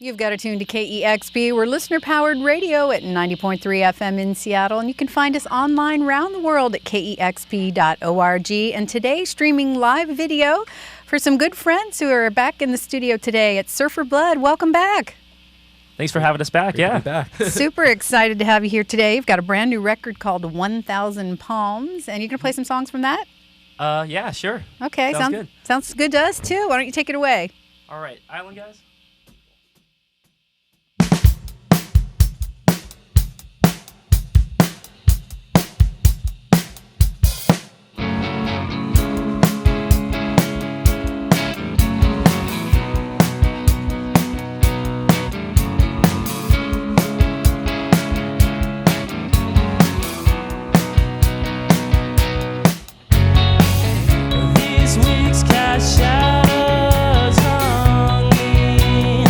You've got to tune to KEXP. We're listener-powered radio at 90.3 FM in Seattle, and you can find us online around the world at KEXP.org. And today, streaming live video for some good friends who are back in the studio today. It's Surfer Blood. Welcome back. Thanks for having us back. Great to be back. Super excited to have you here today. You've got a brand new record called 1,000 Palms, and you're going to play some songs from that? Yeah, sure. Okay, Sounds good. Sounds good to us, too. Why don't you take it away? All right, Island guys. Shadows on me.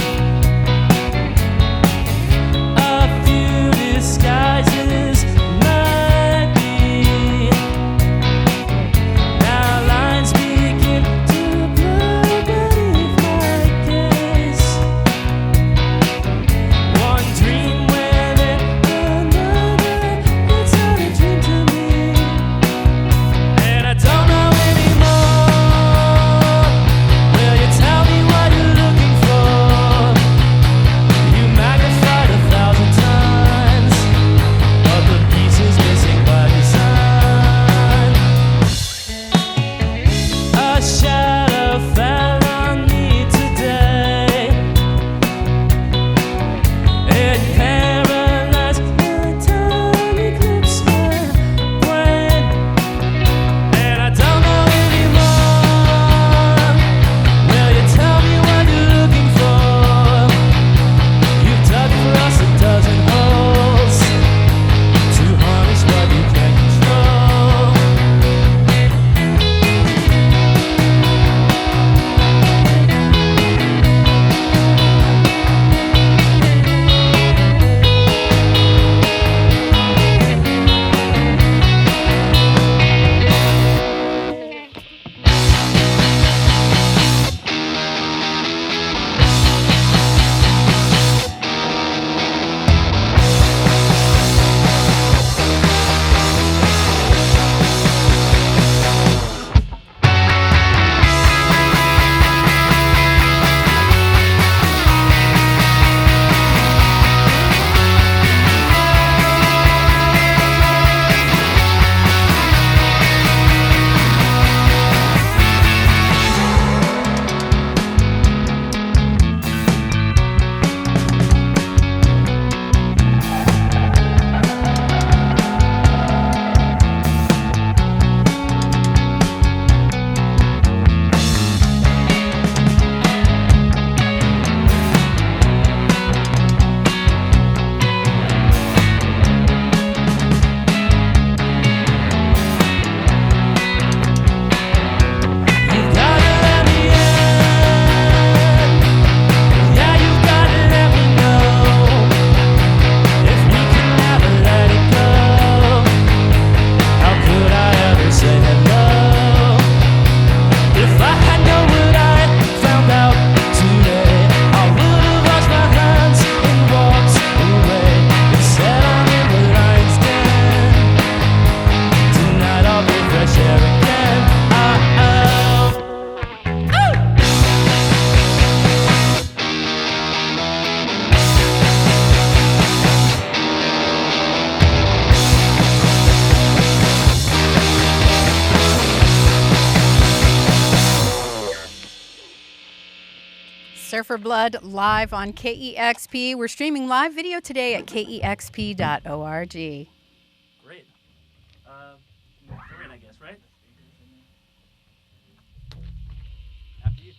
Surfer Blood live on KEXP. We're streaming live video today at KEXP.org. Great. Dorian, I guess, right? After you.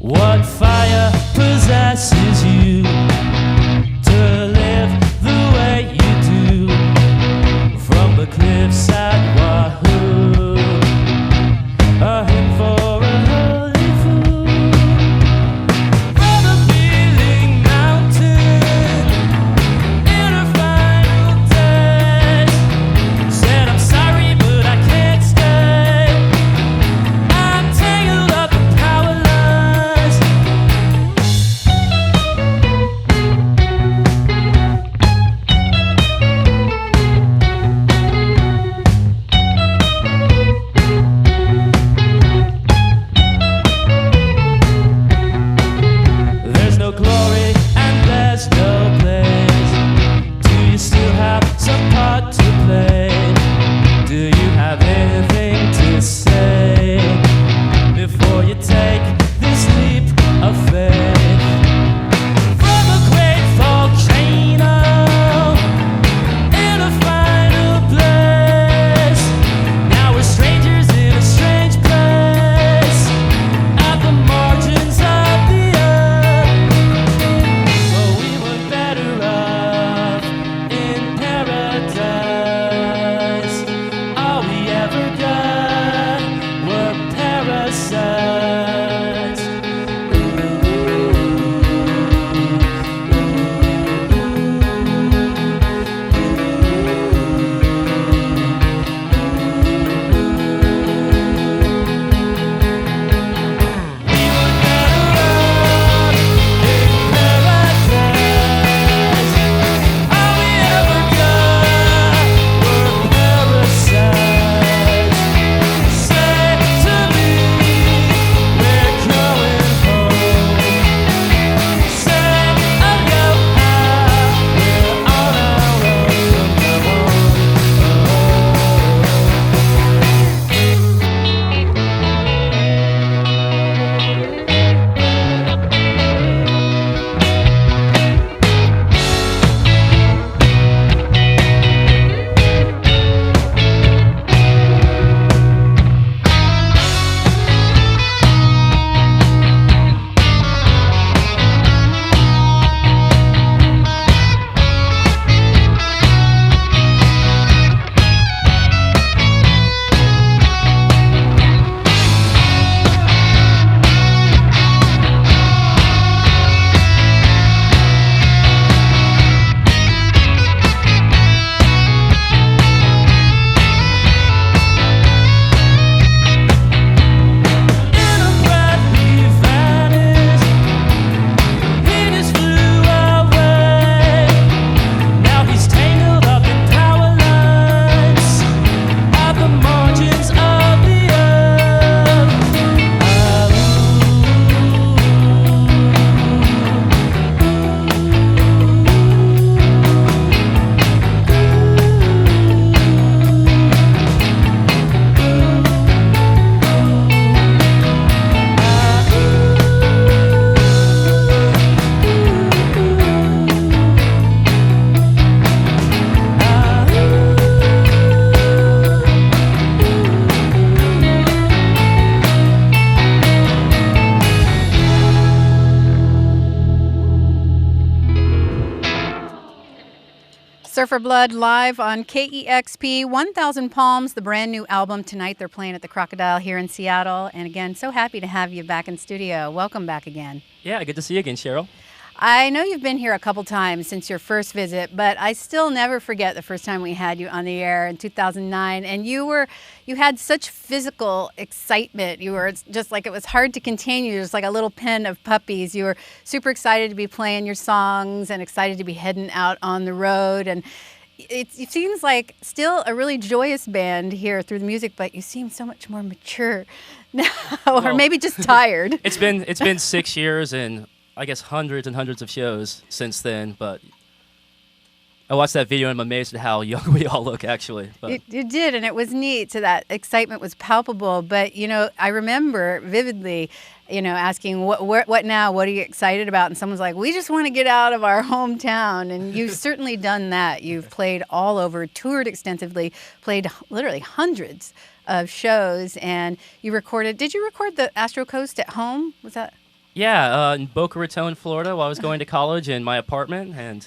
What fire Surfer Blood live on KEXP, 1000 Palms, the brand new album. Tonight they're playing at the Crocodile here in Seattle. And again, so happy to have you back in studio. Welcome back again. Yeah, good to see you again, Cheryl. I know you've been here a couple times since your first visit, but I still never forget the first time we had you on the air in 2009. And you had such physical excitement. You were just like, it was hard to contain you. Just like a little pen of puppies. You were super excited to be playing your songs and excited to be heading out on the road. And it seems like still a really joyous band here through the music, but you seem so much more mature now, or maybe just tired. It's been 6 years and I guess hundreds and hundreds of shows since then, but I watched that video and I'm amazed at how young we all look, actually. But. You did, and it was neat. So that excitement was palpable. But, I remember vividly, asking, what now? What are you excited about? And someone's like, we just want to get out of our hometown. And you've certainly done that. You've played all over, toured extensively, played literally hundreds of shows. And did you record the Astro Coast at home? Was that? Yeah, in Boca Raton, Florida, while I was going to college in my apartment, and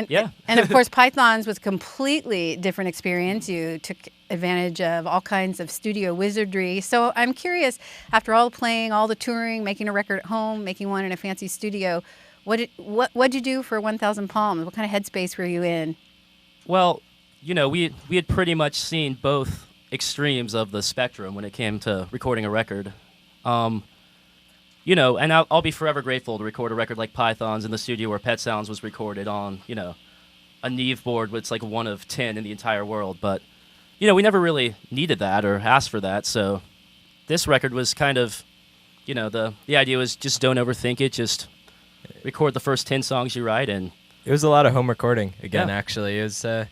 yeah. And of course, Pythons was a completely different experience. You took advantage of all kinds of studio wizardry. So I'm curious, after all the playing, all the touring, making a record at home, making one in a fancy studio, what'd you do for 1000 Palms? What kind of headspace were you in? Well, we had pretty much seen both extremes of the spectrum when it came to recording a record. And I'll be forever grateful to record a record like Pythons in the studio where Pet Sounds was recorded on, a Neve board, which is like one of 10 in the entire world. But, we never really needed that or asked for that. So this record was kind of, the idea was just don't overthink it. Just record the first 10 songs you write. And it was a lot of home recording again, yeah. Actually. It was, I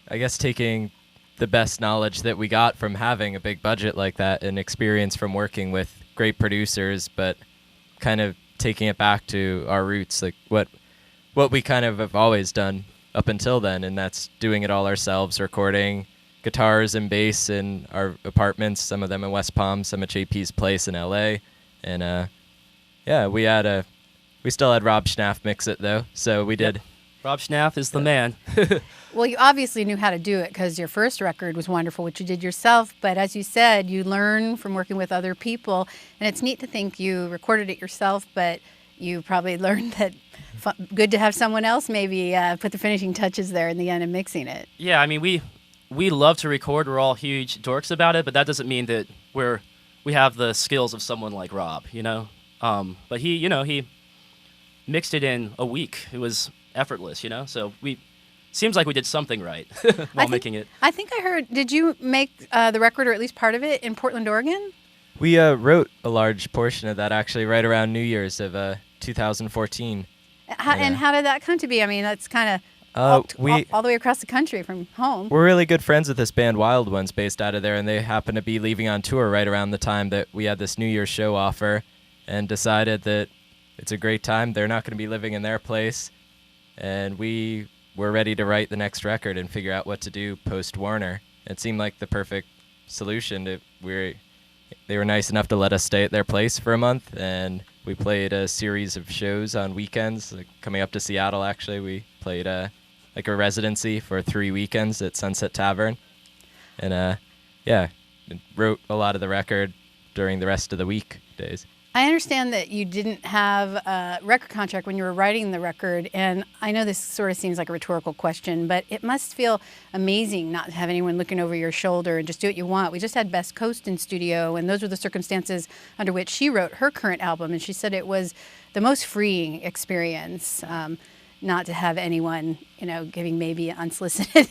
guess, taking the best knowledge that we got from having a big budget like that and experience from working with great producers, but kind of taking it back to our roots, like what we kind of have always done up until then, and that's doing it all ourselves, recording guitars and bass in our apartments, some of them in West Palm, some at JP's place in LA, and we still had Rob Schnaff mix it though, so we did. Yep. Rob Schnaff is the man. Well, you obviously knew how to do it because your first record was wonderful, which you did yourself. But as you said, you learn from working with other people. And it's neat to think you recorded it yourself, but you probably learned that good to have someone else maybe put the finishing touches there in the end and mixing it. Yeah, I mean, we love to record. We're all huge dorks about it, but that doesn't mean that we have the skills of someone like Rob, But he mixed it in a week. It was effortless, so seems like we did something right while making it. I think I heard, did you make the record, or at least part of it, in Portland, Oregon? We wrote a large portion of that actually right around New Year's of 2014. And how did that come to be? I mean, that's kind of all the way across the country from home. We're really good friends with this band Wild Ones based out of there, and they happened to be leaving on tour right around the time that we had this New Year's show offer, and decided that it's a great time. They're not going to be living in their place. And we were ready to write the next record and figure out what to do post-Warner. It seemed like the perfect solution. They were nice enough to let us stay at their place for a month, and we played a series of shows on weekends. Like coming up to Seattle, actually, we played a residency for 3 weekends at Sunset Tavern. And, wrote a lot of the record during the rest of the weekdays. I understand that you didn't have a record contract when you were writing the record, and I know this sort of seems like a rhetorical question, but it must feel amazing not to have anyone looking over your shoulder and just do what you want. We just had Best Coast in studio, and those were the circumstances under which she wrote her current album, and she said it was the most freeing experience, not to have anyone, giving maybe unsolicited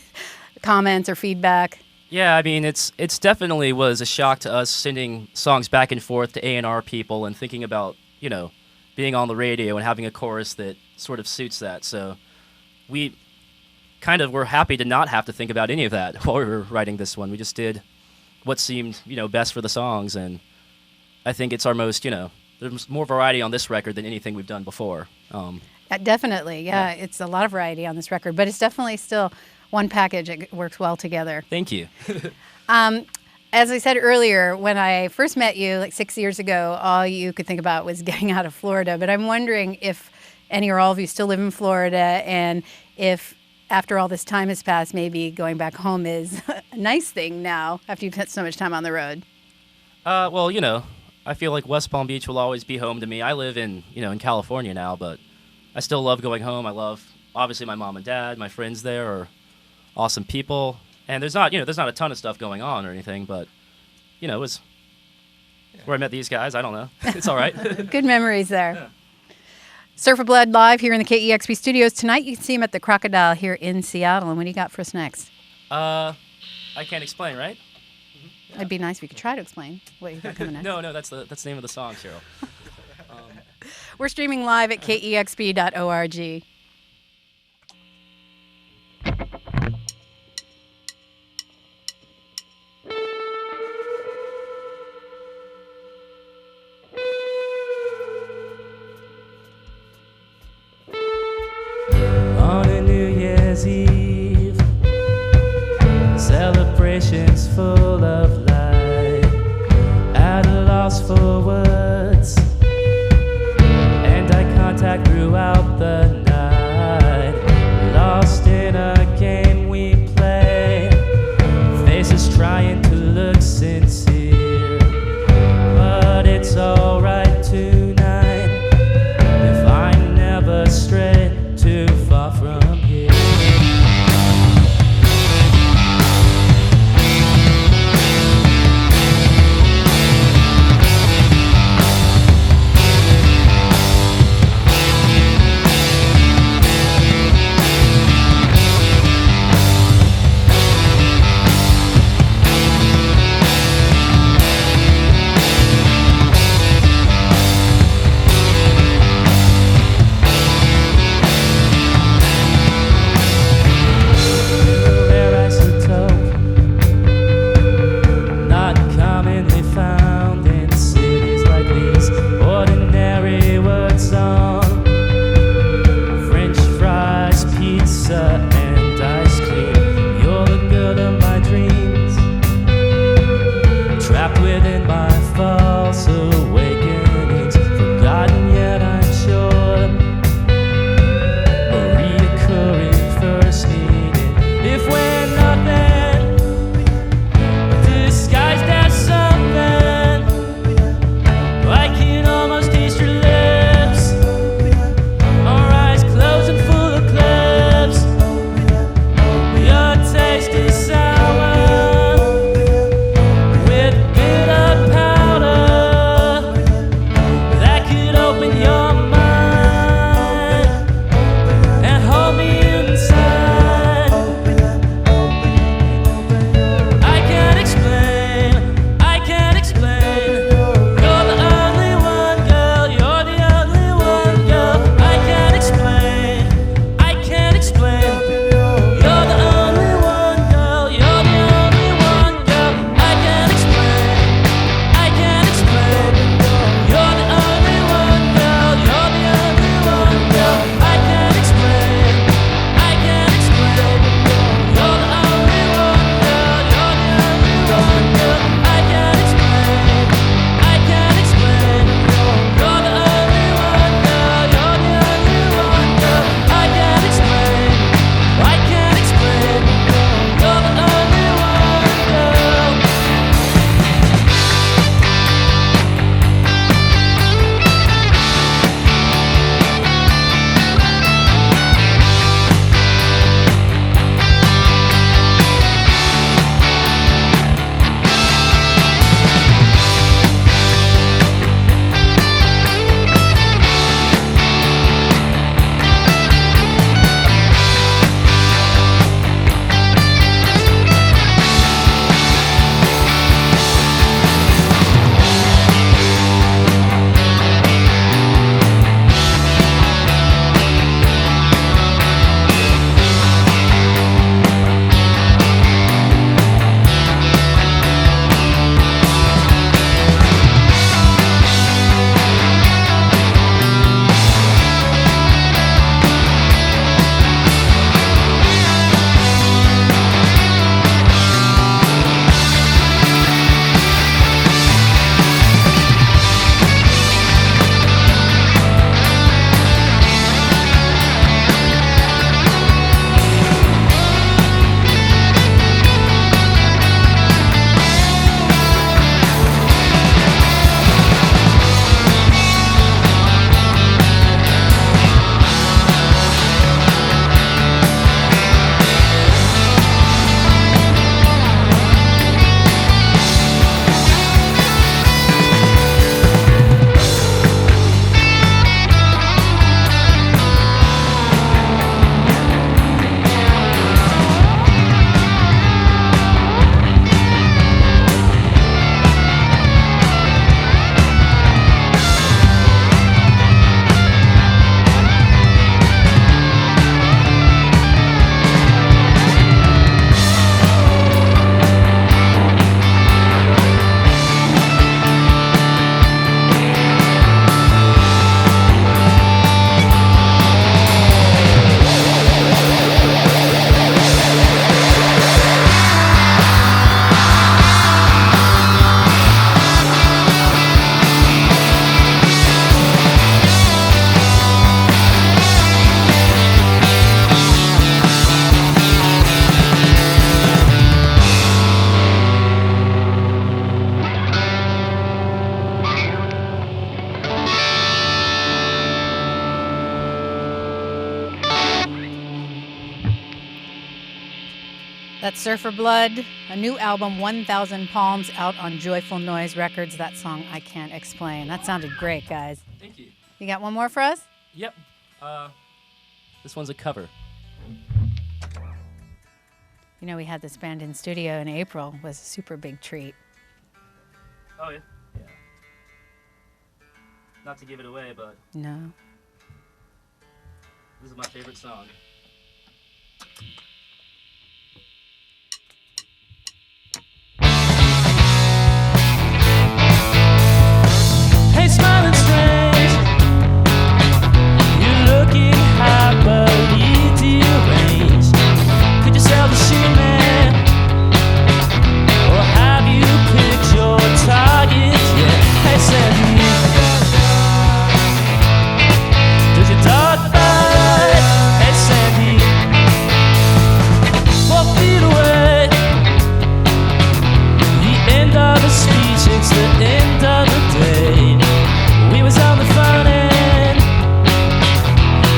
comments or feedback. Yeah, I mean, it's definitely was a shock to us sending songs back and forth to A&R people and thinking about, being on the radio and having a chorus that sort of suits that. So we kind of were happy to not have to think about any of that while we were writing this one. We just did what seemed, best for the songs. And I think it's our most, there's more variety on this record than anything we've done before. Definitely, yeah. It's a lot of variety on this record, but it's definitely still one package. It works well together. Thank you. As I said earlier, when I first met you like 6 years ago, all you could think about was getting out of Florida. But I'm wondering if any or all of you still live in Florida, and if after all this time has passed, maybe going back home is a nice thing now after you've spent so much time on the road? Well, I feel like West Palm Beach will always be home to me. I live in California now, but I still love going home. I love, obviously, my mom and dad. My friends there are awesome people. And there's not a ton of stuff going on or anything, but, it was where I met these guys. I don't know. It's all right. Good memories there. Yeah. Surfer Blood live here in the KEXP studios tonight. You can see him at the Crocodile here in Seattle. And what do you got for us next? I Can't Explain, right? It'd be nice if you could try to explain what you got coming next. No, that's the name of the song, Cheryl. We're streaming live at KEXP.org. On a New Year's Eve, celebrations full of light, at a loss for words, and eye contact throughout the night, lost in a game we play, faces trying to look sincere, but it's alright tonight if I never stray too far from here. With bitter powder That's Surfer Blood, a new album, 1,000 Palms, out on Joyful Noise Records. That song, I Can't Explain. That sounded great, guys. Thank you. You got one more for us? Yep. This one's a cover. You know, we had this band in studio in April. It was a super big treat. Oh, yeah. Yeah. Not to give it away, but No. this is my favorite song. Hey, smiling strange, you're looking happily deranged. Could you sell the shoe, man? Or have you picked your target yet? Hey, Sandy, does your dog bite? Hey, Sandy, 4 feet away. The end of the speech, it's the end of the day. We was on the front end,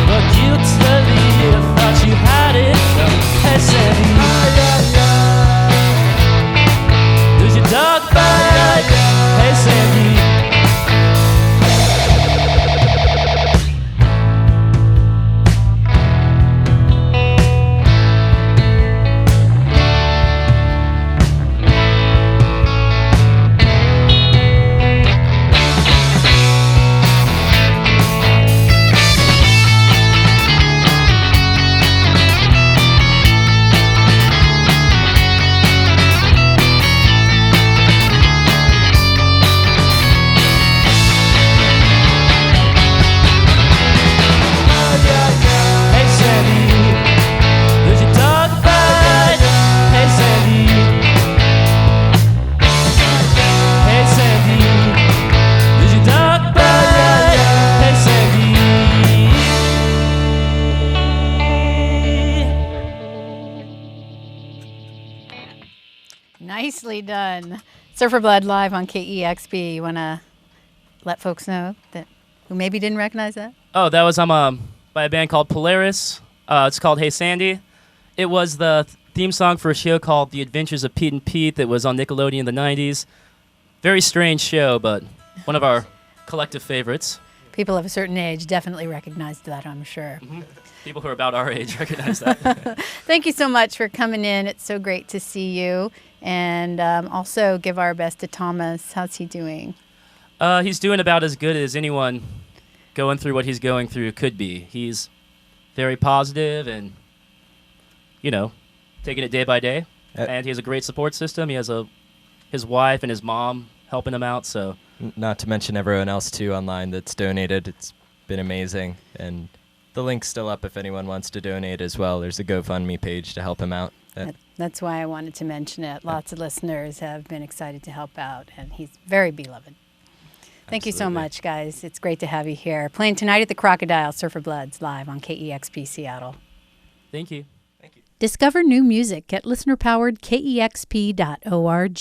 but guiltily thought you had it. Hey, Sandy, does your dog bite? Hey, Sandy. Hey, Sandy, does your dog bite? Hey, Sandy. Hey, Sandy, does your dog bite? Hey, Sandy. Nicely done. Surfer Blood live on KEXP. You want to let folks know that who maybe didn't recognize that? Oh, that was by a band called Polaris. It's called Hey Sandy. It was the theme song for a show called The Adventures of Pete and Pete that was on Nickelodeon in the 90s. Very strange show, but one of our collective favorites. People of a certain age definitely recognized that, I'm sure. People who are about our age recognize that. Thank you so much for coming in. It's so great to see you. And also give our best to Thomas. How's he doing? He's doing about as good as anyone going through what he's going through could be. He's very positive and, taking it day by day. And he has a great support system. He has his wife and his mom helping him out. So, Not to mention everyone else, too, online that's donated. It's been amazing. And the link's still up if anyone wants to donate as well. There's a GoFundMe page to help him out. That's why I wanted to mention it. Lots of listeners have been excited to help out, and he's very beloved. Thank you so Absolutely. much, guys. It's great to have you here. Playing tonight at the Crocodile, Surfer Bloods, live on KEXP Seattle. thank you. Discover new music at listener-powered KEXP.org.